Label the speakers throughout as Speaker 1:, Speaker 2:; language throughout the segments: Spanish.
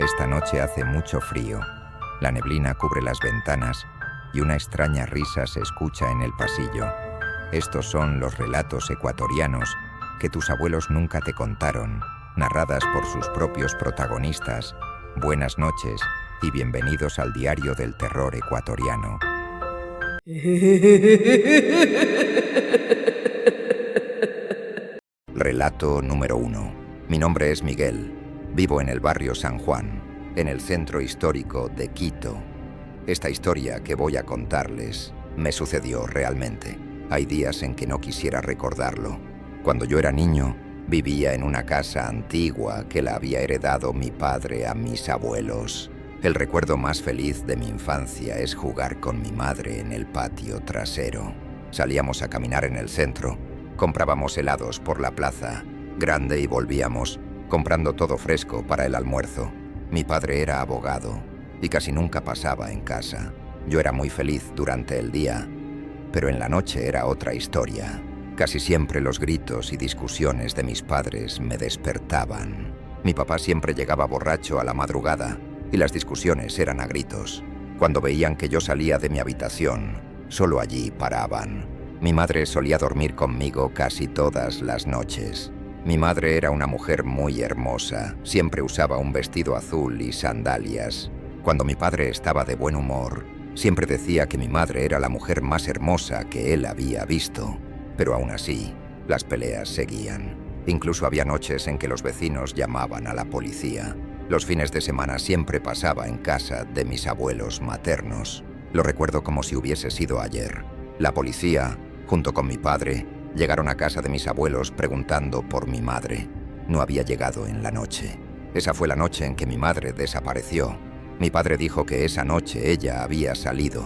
Speaker 1: Esta noche hace mucho frío. La neblina cubre las ventanas y una extraña risa se escucha en el pasillo. Estos son los relatos ecuatorianos que tus abuelos nunca te contaron, narradas por sus propios protagonistas. Buenas noches y bienvenidos al Diario del Terror Ecuatoriano. Relato número 1. Mi nombre es Miguel. Vivo en el barrio San Juan, en el centro histórico de Quito. Esta historia que voy a contarles me sucedió realmente. Hay días en que no quisiera recordarlo. Cuando yo era niño, vivía en una casa antigua que la había heredado mi padre a mis abuelos. El recuerdo más feliz de mi infancia es jugar con mi madre en el patio trasero. Salíamos a caminar en el centro, comprábamos helados por la plaza grande y volvíamos, comprando todo fresco para el almuerzo. Mi padre era abogado y casi nunca pasaba en casa. Yo era muy feliz durante el día, pero en la noche era otra historia. Casi siempre los gritos y discusiones de mis padres me despertaban. Mi papá siempre llegaba borracho a la madrugada y las discusiones eran a gritos. Cuando veían que yo salía de mi habitación, solo allí paraban. Mi madre solía dormir conmigo casi todas las noches. Mi madre era una mujer muy hermosa, siempre usaba un vestido azul y sandalias. Cuando mi padre estaba de buen humor, siempre decía que mi madre era la mujer más hermosa que él había visto. Pero aún así, las peleas seguían. Incluso había noches en que los vecinos llamaban a la policía. Los fines de semana siempre pasaba en casa de mis abuelos maternos. Lo recuerdo como si hubiese sido ayer. La policía, junto con mi padre, llegaron a casa de mis abuelos preguntando por mi madre. No había llegado en la noche. Esa fue la noche en que mi madre desapareció. Mi padre dijo que esa noche ella había salido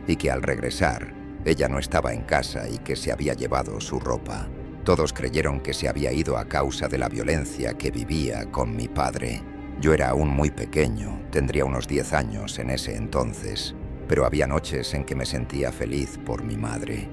Speaker 1: y que al regresar, ella no estaba en casa y que se había llevado su ropa. Todos creyeron que se había ido a causa de la violencia que vivía con mi padre. Yo era aún muy pequeño, tendría unos 10 años en ese entonces, pero había noches en que me sentía feliz por mi madre.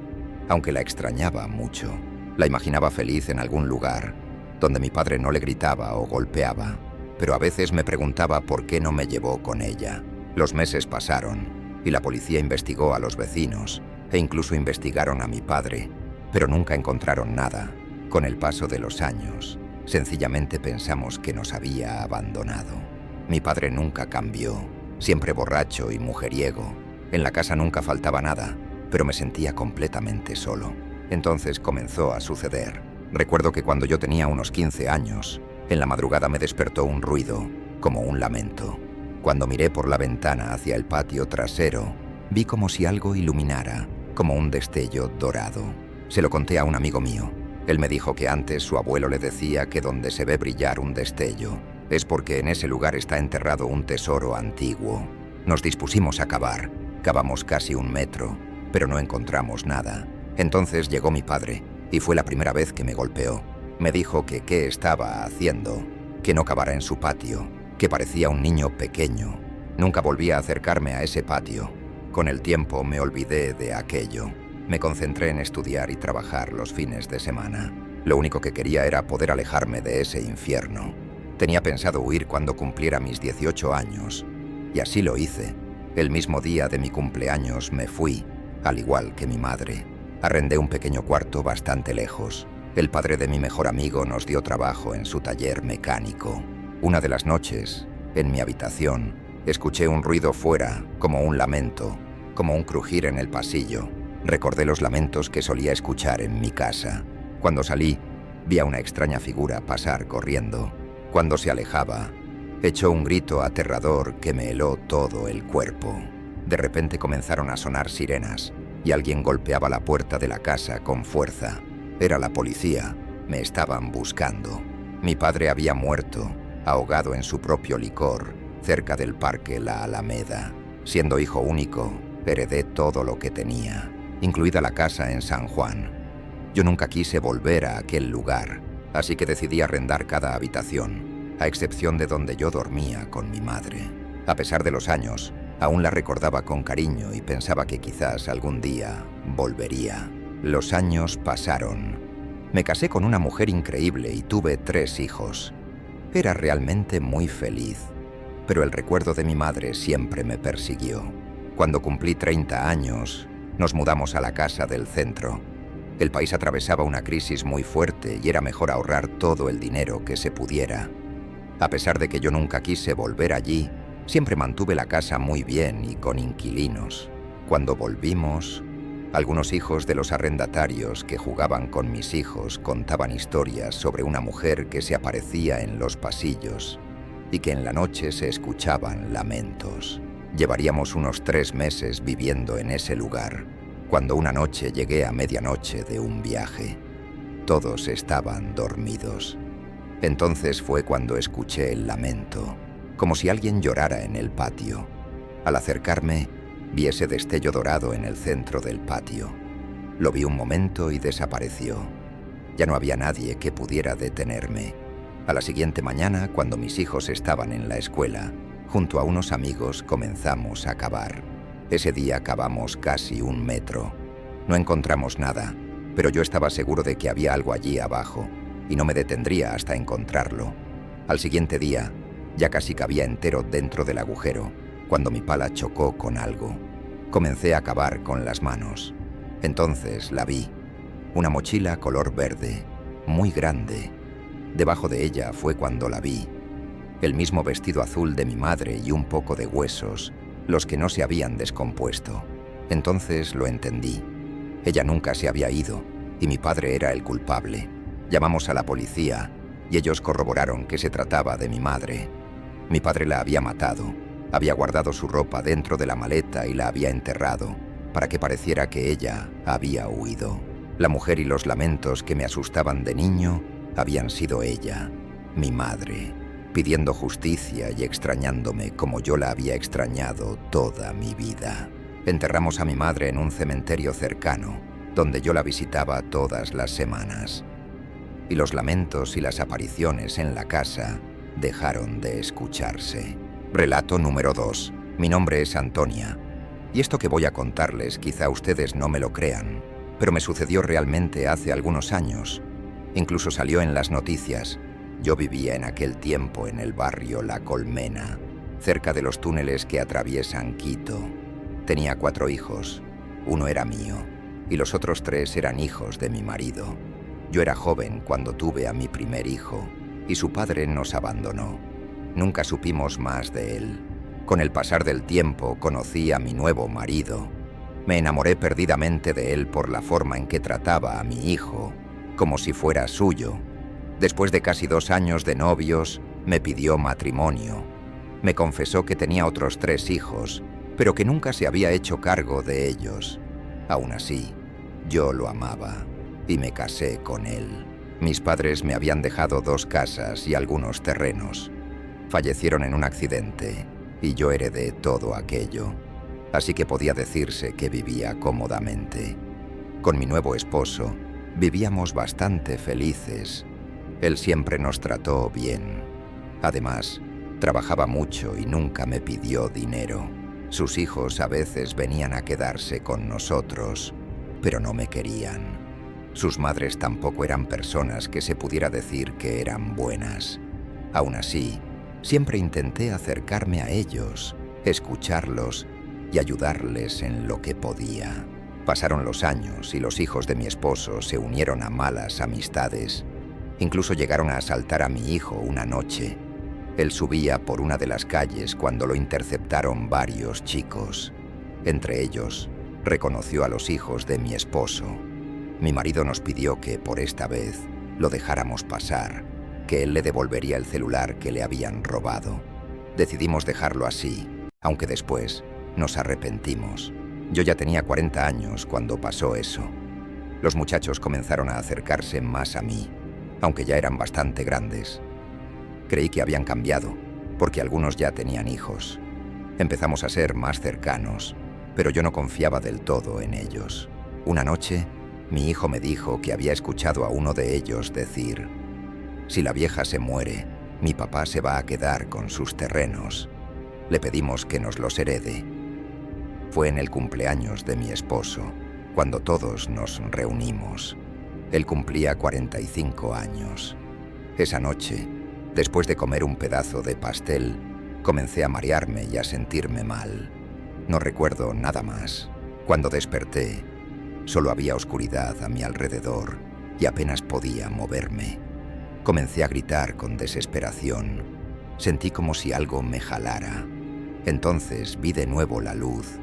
Speaker 1: Aunque la extrañaba mucho, la imaginaba feliz en algún lugar, donde mi padre no le gritaba o golpeaba, pero a veces me preguntaba por qué no me llevó con ella. Los meses pasaron, y la policía investigó a los vecinos, e incluso investigaron a mi padre, pero nunca encontraron nada. Con el paso de los años, sencillamente pensamos que nos había abandonado. Mi padre nunca cambió, siempre borracho y mujeriego. En la casa nunca faltaba nada, pero me sentía completamente solo. Entonces comenzó a suceder. Recuerdo que cuando yo tenía unos 15 años, en la madrugada me despertó un ruido, como un lamento. Cuando miré por la ventana hacia el patio trasero, vi como si algo iluminara, como un destello dorado. Se lo conté a un amigo mío. Él me dijo que antes su abuelo le decía que donde se ve brillar un destello, es porque en ese lugar está enterrado un tesoro antiguo. Nos dispusimos a cavar. Cavamos casi 1 metro, pero no encontramos nada. Entonces llegó mi padre, y fue la primera vez que me golpeó. Me dijo que qué estaba haciendo, que no cavara en su patio, que parecía un niño pequeño. Nunca volví a acercarme a ese patio. Con el tiempo me olvidé de aquello. Me concentré en estudiar y trabajar los fines de semana. Lo único que quería era poder alejarme de ese infierno. Tenía pensado huir cuando cumpliera mis 18 años, y así lo hice. El mismo día de mi cumpleaños me fui, al igual que mi madre. Arrendé un pequeño cuarto bastante lejos. El padre de mi mejor amigo nos dio trabajo en su taller mecánico. Una de las noches, en mi habitación, escuché un ruido fuera, como un lamento, como un crujir en el pasillo. Recordé los lamentos que solía escuchar en mi casa. Cuando salí, vi a una extraña figura pasar corriendo. Cuando se alejaba, echó un grito aterrador que me heló todo el cuerpo. De repente comenzaron a sonar sirenas y alguien golpeaba la puerta de la casa con fuerza. Era la policía. Me estaban buscando. Mi padre había muerto, ahogado en su propio licor, cerca del parque La Alameda. Siendo hijo único, heredé todo lo que tenía, incluida la casa en San Juan. Yo nunca quise volver a aquel lugar, así que decidí arrendar cada habitación, a excepción de donde yo dormía con mi madre. A pesar de los años, aún la recordaba con cariño y pensaba que quizás algún día volvería. Los años pasaron. Me casé con una mujer increíble y tuve 3 hijos. Era realmente muy feliz. pero el recuerdo de mi madre siempre me persiguió. Cuando cumplí 30 años, nos mudamos a la casa del centro. El país atravesaba una crisis muy fuerte y era mejor ahorrar todo el dinero que se pudiera. A pesar de que yo nunca quise volver allí, siempre mantuve la casa muy bien y con inquilinos. Cuando volvimos, algunos hijos de los arrendatarios que jugaban con mis hijos contaban historias sobre una mujer que se aparecía en los pasillos y que en la noche se escuchaban lamentos. Llevaríamos unos 3 meses viviendo en ese lugar, cuando una noche llegué a medianoche de un viaje. Todos estaban dormidos. Entonces fue cuando escuché el lamento, como si alguien llorara en el patio. Al acercarme, vi ese destello dorado en el centro del patio. Lo vi un momento y desapareció. Ya no había nadie que pudiera detenerme. A la siguiente mañana, cuando mis hijos estaban en la escuela, junto a unos amigos comenzamos a cavar. Ese día cavamos casi 1 metro. No encontramos nada, pero yo estaba seguro de que había algo allí abajo, y no me detendría hasta encontrarlo. Al siguiente día, ya casi cabía entero dentro del agujero, cuando mi pala chocó con algo. Comencé a cavar con las manos. Entonces la vi. Una mochila color verde, muy grande. Debajo de ella fue cuando la vi. El mismo vestido azul de mi madre y un poco de huesos, los que no se habían descompuesto. Entonces lo entendí. Ella nunca se había ido, y mi padre era el culpable. Llamamos a la policía, y ellos corroboraron que se trataba de mi madre. Mi padre la había matado, había guardado su ropa dentro de la maleta y la había enterrado, para que pareciera que ella había huido. La mujer y los lamentos que me asustaban de niño habían sido ella, mi madre, pidiendo justicia y extrañándome como yo la había extrañado toda mi vida. Enterramos a mi madre en un cementerio cercano, donde yo la visitaba todas las semanas. Y los lamentos y las apariciones en la casa dejaron de escucharse. Relato número 2. Mi nombre es Antonia. Y esto que voy a contarles quizá ustedes no me lo crean, pero me sucedió realmente hace algunos años. Incluso salió en las noticias. Yo vivía en aquel tiempo en el barrio La Colmena, cerca de los túneles que atraviesan Quito. Tenía 4 hijos. 1 era mío, y los otros 3 eran hijos de mi marido. Yo era joven cuando tuve a mi primer hijo, y su padre nos abandonó. Nunca supimos más de él. Con el pasar del tiempo conocí a mi nuevo marido. Me enamoré perdidamente de él por la forma en que trataba a mi hijo, como si fuera suyo. Después de casi 2 años de novios, me pidió matrimonio. Me confesó que tenía otros 3 hijos, pero que nunca se había hecho cargo de ellos. Aún así, yo lo amaba y me casé con él. Mis padres me habían dejado 2 casas y algunos terrenos. Fallecieron en un accidente y yo heredé todo aquello, así que podía decirse que vivía cómodamente. Con mi nuevo esposo, vivíamos bastante felices. Él siempre nos trató bien. Además, trabajaba mucho y nunca me pidió dinero. Sus hijos a veces venían a quedarse con nosotros, pero no me querían. Sus madres tampoco eran personas que se pudiera decir que eran buenas. Aún así, siempre intenté acercarme a ellos, escucharlos y ayudarles en lo que podía. Pasaron los años y los hijos de mi esposo se unieron a malas amistades. Incluso llegaron a asaltar a mi hijo una noche. Él subía por una de las calles cuando lo interceptaron varios chicos. Entre ellos, reconoció a los hijos de mi esposo. Mi marido nos pidió que, por esta vez, lo dejáramos pasar, que él le devolvería el celular que le habían robado. Decidimos dejarlo así, aunque después nos arrepentimos. Yo ya tenía 40 años cuando pasó eso. Los muchachos comenzaron a acercarse más a mí, aunque ya eran bastante grandes. Creí que habían cambiado, porque algunos ya tenían hijos. Empezamos a ser más cercanos, pero yo no confiaba del todo en ellos. Una noche, mi hijo me dijo que había escuchado a uno de ellos decir: «Si la vieja se muere, mi papá se va a quedar con sus terrenos. Le pedimos que nos los herede». Fue en el cumpleaños de mi esposo, cuando todos nos reunimos. Él cumplía 45 años. Esa noche, después de comer un pedazo de pastel, Comencé a marearme y a sentirme mal. No recuerdo nada más. Cuando desperté, solo había oscuridad a mi alrededor y apenas podía moverme. Comencé a gritar con desesperación. Sentí como si algo me jalara. Entonces vi de nuevo la luz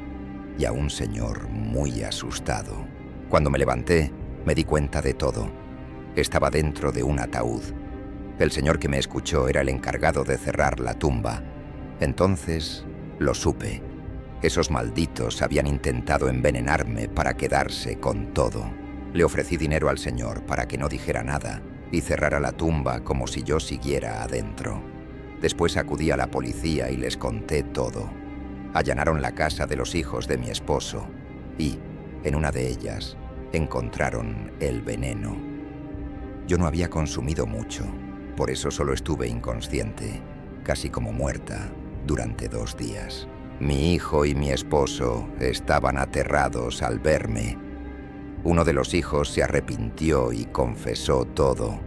Speaker 1: y a un señor muy asustado. Cuando me levanté, me di cuenta de todo. Estaba dentro de un ataúd. El señor que me escuchó era el encargado de cerrar la tumba. Entonces lo supe. Esos malditos habían intentado envenenarme para quedarse con todo. Le ofrecí dinero al señor para que no dijera nada y cerrara la tumba como si yo siguiera adentro. Después acudí a la policía y les conté todo. Allanaron la casa de los hijos de mi esposo y, en una de ellas, encontraron el veneno. Yo no había consumido mucho, por eso solo estuve inconsciente, casi como muerta, durante 2 días. Mi hijo y mi esposo estaban aterrados al verme. Uno de los hijos se arrepintió y confesó todo.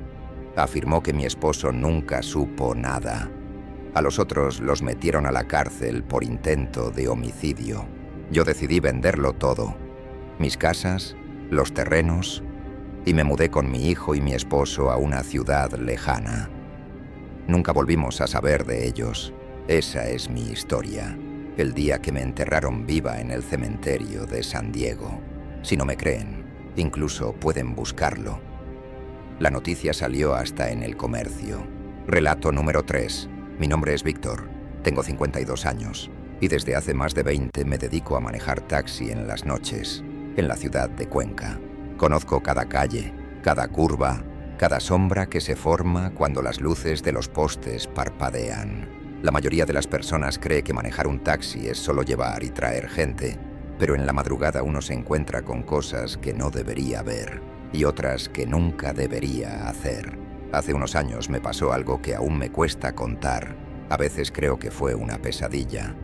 Speaker 1: Afirmó que mi esposo nunca supo nada. A los otros los metieron a la cárcel por intento de homicidio. Yo decidí venderlo todo. Mis casas, los terrenos, y me mudé con mi hijo y mi esposo a una ciudad lejana. Nunca volvimos a saber de ellos. Esa es mi historia. El día que me enterraron viva en el cementerio de San Diego. Si no me creen, incluso pueden buscarlo. La noticia salió hasta en El Comercio. Relato número 3. Mi nombre es Víctor, tengo 52 años y desde hace más de 20 me dedico a manejar taxi en las noches, en la ciudad de Cuenca. Conozco cada calle, cada curva, cada sombra que se forma cuando las luces de los postes parpadean. La mayoría de las personas cree que manejar un taxi es solo llevar y traer gente, pero en la madrugada uno se encuentra con cosas que no debería ver y otras que nunca debería hacer. Hace unos años me pasó algo que aún me cuesta contar. A veces creo que fue una pesadilla.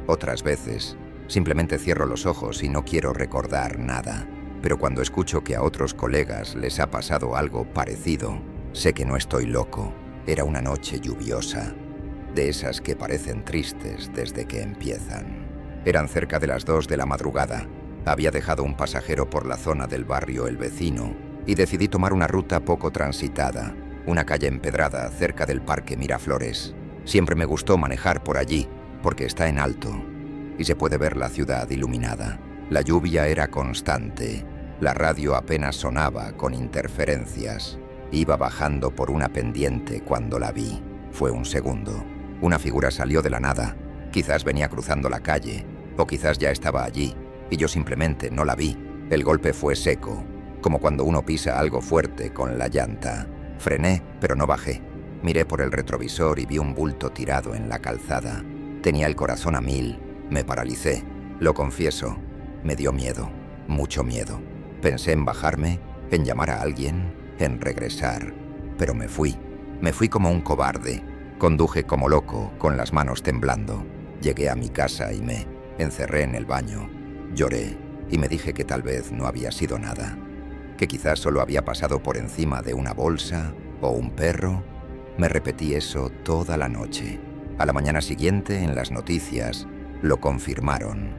Speaker 1: Otras veces simplemente cierro los ojos y no quiero recordar nada. Pero cuando escucho que a otros colegas les ha pasado algo parecido, sé que no estoy loco. Era una noche lluviosa, de esas que parecen tristes desde que empiezan. Eran cerca de las 2 de la madrugada. Había dejado un pasajero por la zona del barrio El Vecino y decidí tomar una ruta poco transitada, una calle empedrada cerca del Parque Miraflores. Siempre me gustó manejar por allí, porque está en alto y se puede ver la ciudad iluminada. La lluvia era constante, la radio apenas sonaba con interferencias. Iba bajando por una pendiente cuando la vi. Fue un segundo. Una figura salió de la nada. Quizás venía cruzando la calle, o quizás ya estaba allí, y yo simplemente no la vi. El golpe fue seco, como cuando uno pisa algo fuerte con la llanta. Frené, pero no bajé. Miré por el retrovisor y vi un bulto tirado en la calzada. Tenía el corazón a 1000. Me paralicé. Lo confieso. Me dio miedo. Mucho miedo. Pensé en bajarme, en llamar a alguien, en regresar. Pero me fui. Me fui como un cobarde. Conduje como loco, con las manos temblando. Llegué a mi casa y me encerré en el baño. Lloré y me dije que tal vez no había sido nada. Que quizás solo había pasado por encima de una bolsa o un perro. Me repetí eso toda la noche. A la mañana siguiente, en las noticias, lo confirmaron.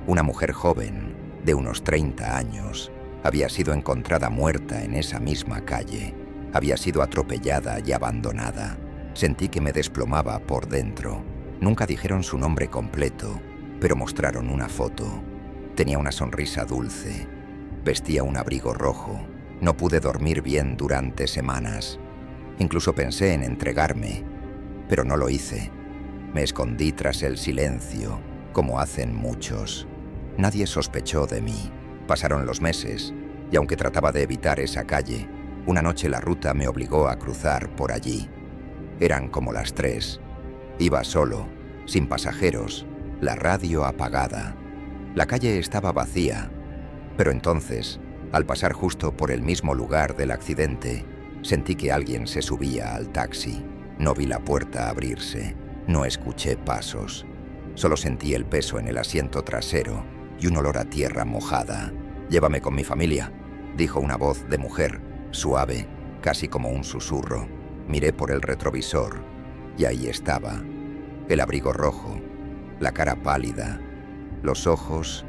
Speaker 1: Una mujer joven, de unos 30 años, había sido encontrada muerta en esa misma calle. Había sido atropellada y abandonada. Sentí que me desplomaba por dentro. Nunca dijeron su nombre completo, pero mostraron una foto. Tenía una sonrisa dulce. Vestía un abrigo rojo. No pude dormir bien durante semanas. Incluso pensé en entregarme, pero no lo hice. Me escondí tras el silencio, como hacen muchos. Nadie sospechó de mí. Pasaron los meses, y aunque trataba de evitar esa calle, una noche la ruta me obligó a cruzar por allí. Eran como las 3. Iba solo, sin pasajeros, la radio apagada. La calle estaba vacía. Pero entonces, al pasar justo por el mismo lugar del accidente, sentí que alguien se subía al taxi. No vi la puerta abrirse, no escuché pasos. Solo sentí el peso en el asiento trasero y un olor a tierra mojada. «Llévame con mi familia», dijo una voz de mujer, suave, casi como un susurro. Miré por el retrovisor y ahí estaba. el abrigo rojo, la cara pálida, los ojos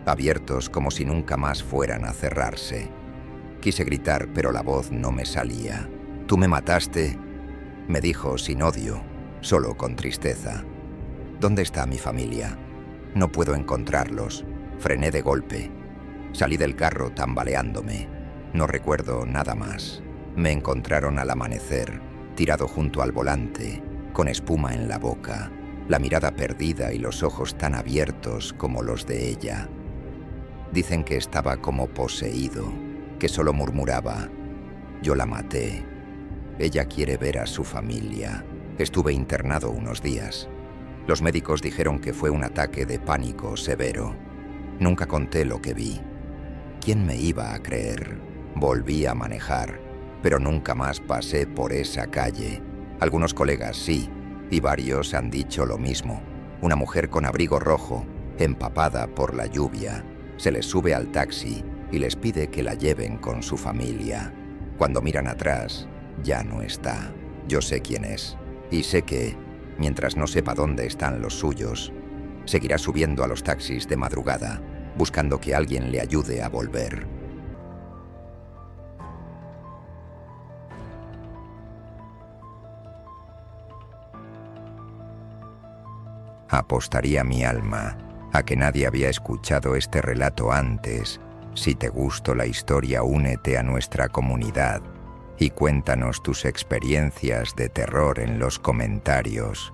Speaker 1: abiertos como si nunca más fueran a cerrarse. Quise gritar, pero la voz no me salía. «Tú me mataste», me dijo sin odio, solo con tristeza. «¿Dónde está mi familia? No puedo encontrarlos». Frené de golpe. Salí del carro tambaleándome. No recuerdo nada más. Me encontraron al amanecer, tirado junto al volante, con espuma en la boca, la mirada perdida y los ojos tan abiertos como los de ella. Dicen que estaba como poseído, que solo murmuraba: «Yo la maté. Ella quiere ver a su familia». Estuve internado unos días. Los médicos dijeron que fue un ataque de pánico severo. Nunca conté lo que vi. ¿Quién me iba a creer? Volví a manejar, pero nunca más pasé por esa calle. Algunos colegas sí, y varios han dicho lo mismo. Una mujer con abrigo rojo, empapada por la lluvia, se les sube al taxi y les pide que la lleven con su familia. Cuando miran atrás, ya no está. Yo sé quién es, y sé que, mientras no sepa dónde están los suyos, seguirá subiendo a los taxis de madrugada, buscando que alguien le ayude a volver. Apostaría mi alma a que nadie había escuchado este relato antes. Si te gustó la historia, únete a nuestra comunidad y cuéntanos tus experiencias de terror en los comentarios.